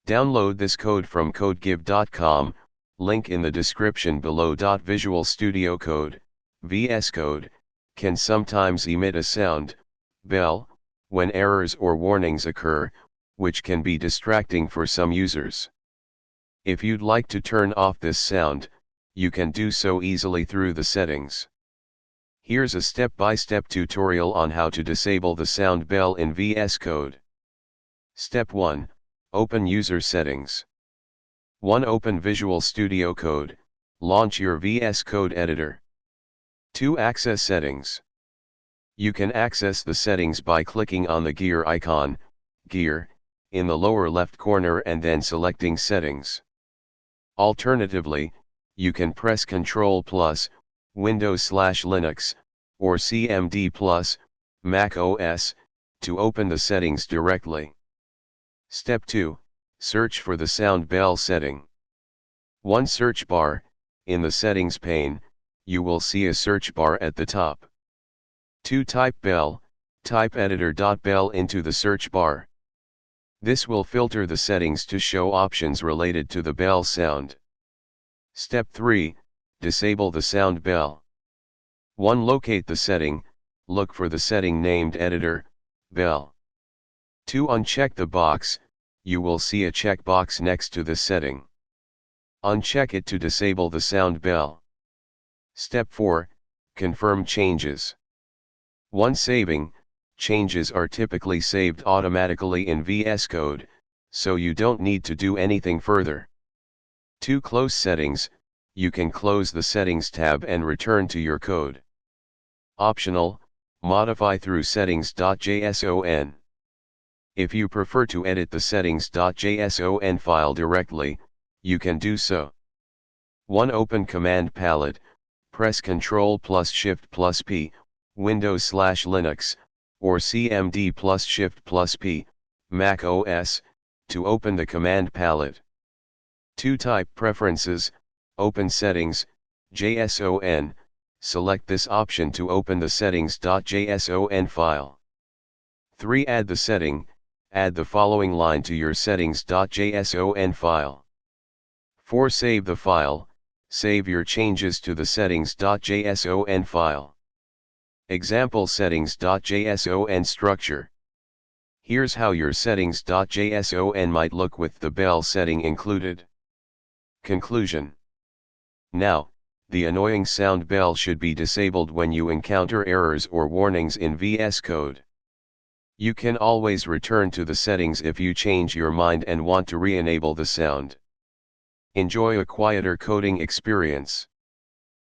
Download this code from codegive.com, link in the description below. Visual Studio Code, vscode, can sometimes emit a sound, bell, when errors or warnings occur, which can be distracting for some users. If you'd like to turn off this sound, you can do so easily through the settings. Here's a step-by-step tutorial on how to disable the sound bell in VS Code. Step 1. Open User Settings. 1. Open Visual Studio Code, launch your VS Code editor. 2. Access Settings. You can access the settings by clicking on the gear icon, gear, in the lower left corner and then selecting Settings. Alternatively, you can press Ctrl+, Windows/Linux, or CMD+, Mac OS, to open the settings directly. Step 2. Search for the sound bell setting. 1. Search bar, in the settings pane, you will see a search bar at the top. 2. Type bell, type editor.bell into the search bar. This will filter the settings to show options related to the bell sound. Step 3. Disable the sound bell. 1. Locate the setting, look for the setting named editor.bell. 2. Uncheck the box, you will see a checkbox next to the setting. Uncheck it to disable the sound bell. Step 4. Confirm changes. 1. Saving, changes are typically saved automatically in VS Code, so you don't need to do anything further. 2. Close settings, you can close the settings tab and return to your code. Optional, modify through settings.json. If you prefer to edit the settings.json file directly, you can do so. 1. Open Command Palette, press Ctrl+Shift+P, Windows/Linux, or CMD+Shift+P, Mac OS, to open the command palette. 2. Type Preferences, open Settings, JSON, select this option to open the settings.json file. 3. Add the setting, add the following line to your settings.json file. 4. Save the file, save your changes to the settings.json file. Example settings.json structure. Here's how your settings.json might look with the bell setting included. Conclusion. Now, the annoying sound bell should be disabled when you encounter errors or warnings in VS Code. You can always return to the settings if you change your mind and want to re-enable the sound. Enjoy a quieter coding experience.